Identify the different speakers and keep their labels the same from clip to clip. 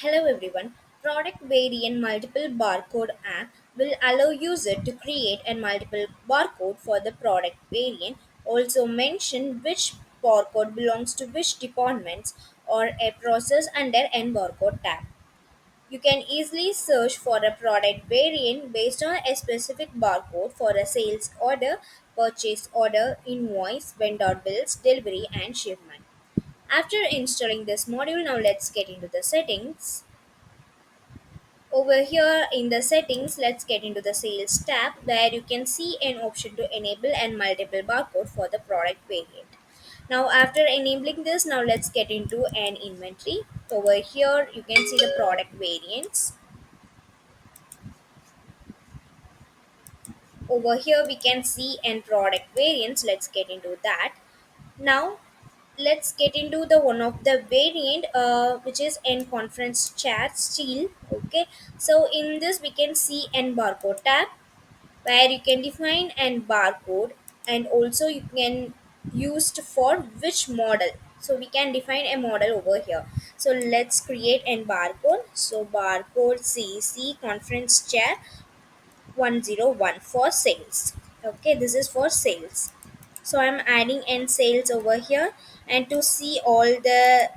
Speaker 1: Hello everyone. Product variant multiple barcode app will allow user to create a multiple barcode for the product variant. Also mention which barcode belongs to which departments or a process under an barcode tab. You can easily search for a product variant based on a specific barcode for a sales order, purchase order, invoice, vendor bills, delivery and shipment. After installing this module, now let's get into the settings. Over here in the settings, let's get into the sales tab where you can see an option to enable and multiple barcode for the product variant. Now after enabling this, now let's get into an inventory. Over here you can see the product variants. Over here we can see an product variants. Let's get into that. Now let's get into the one of the variant which is in conference chat style. Okay, so in this we can see an barcode tab where you can define an barcode, and also you can used for which model. So we can define a model over here. So let's create an barcode. So barcode cc conference chat 101 for sales. Okay, this is for sales. So I'm adding in sales over here, and to see all the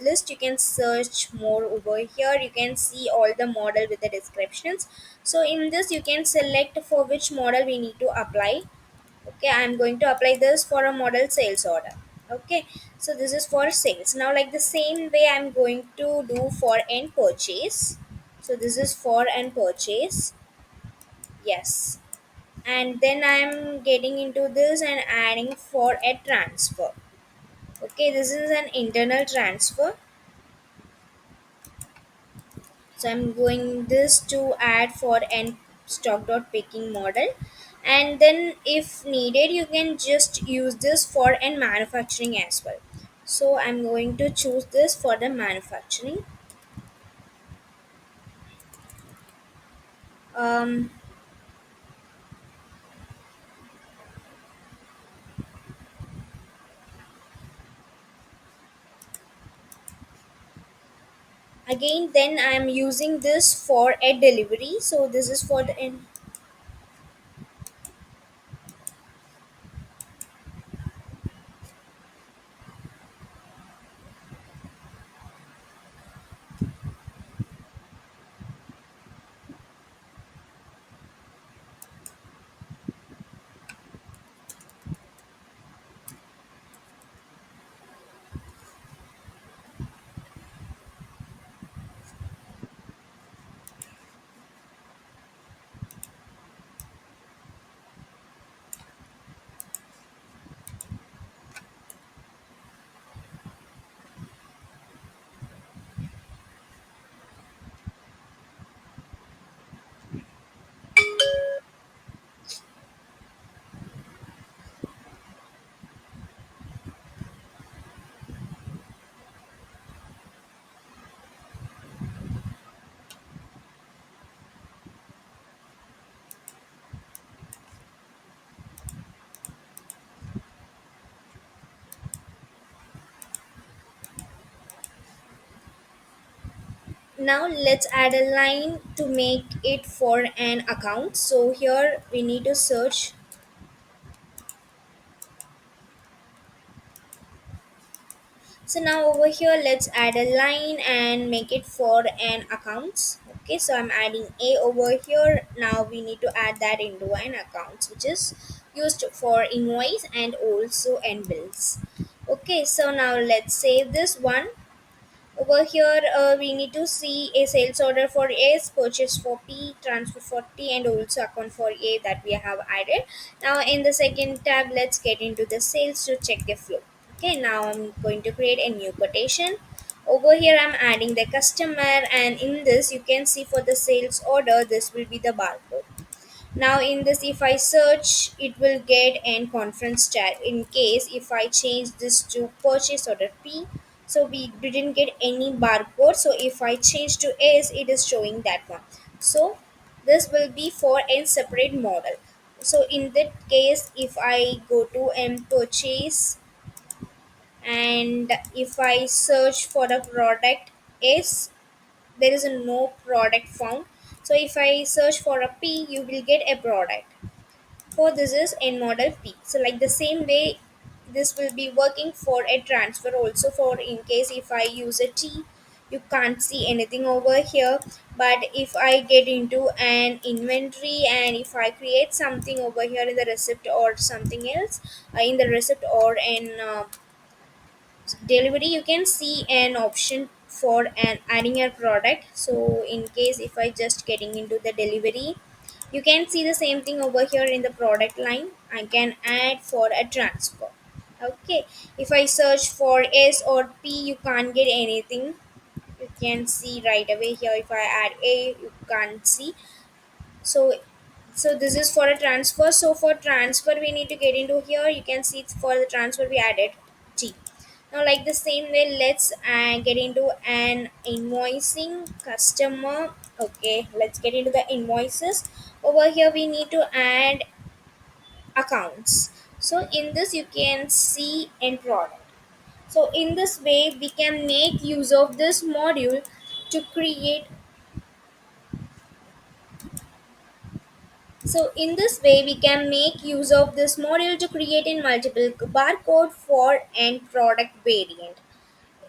Speaker 1: list you can search more over here. You can see all the model with the descriptions. So in this you can select for which model we need to apply. Okay, I'm going to apply this for a model sales order. Okay, so this is for sales. Now like the same way I'm going to do for an purchase. So this is for an purchase. Yes, and then I'm getting into this and adding for a transfer. Okay, this is an internal transfer. So I'm going this to add for an stock.picking model, and then if needed you can just use this for an manufacturing as well. So I'm going to choose this for the manufacturing. um, Again then I'm using this for a delivery. So this is for the Now let's add a line to make it for an account. So here we need to search. So now over here let's add a line and make it for an accounts. Okay, so I'm adding a over here. Now we need to add that into an accounts, which is used for invoice and also end bills. Okay, so now let's save this one. Over here, we need to see a sales order for S, purchase for P, transfer for T, and also account for A that we have added. Now, in the second tab, let's get into the sales to check the flow. Okay, now I'm going to create a new quotation. Over here, I'm adding the customer, and in this, you can see for the sales order, this will be the barcode. Now in this if I search it will get an conference chat. In case if I change this to purchase order P, so we didn't get any barcode, so if I change to S it is showing that one. So this will be for a separate model. So in that case if I go to purchase, and if I search for the product S, there is a no product found. So if I search for a P, you will get a product. For this is in model P. So like the same way, this will be working for a transfer also. For in case if I use a T, you can't see anything over here. But if I get into an inventory and if I create something over here in the receipt or something else, in the receipt or in delivery, you can see an option for an adding a product. So in case if I just getting into the delivery, you can see the same thing over here in the product line. I can add for a transfer. Okay, if I search for S or P, you can't get anything. You can see right away here. If I add A, you can't see. So so this is for a transfer. So for transfer we need to get into here. You can see it's for the transfer we added T. Now like the same way, let's get into an invoicing customer. Okay, let's get into the invoices. Over here we need to add accounts. So in this you can see end product. So in this way we can make use of this module to create. So in this way, we can make use of this module to create in multiple barcode for and product variant.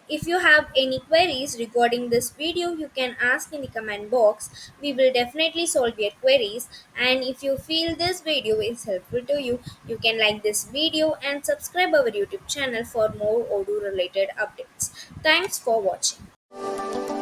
Speaker 1: If you have any queries regarding this video, you can ask in the comment box. We will definitely solve your queries. And if you feel this video is helpful to you, you can like this video and subscribe our YouTube channel for more Odoo related updates. Thanks for watching.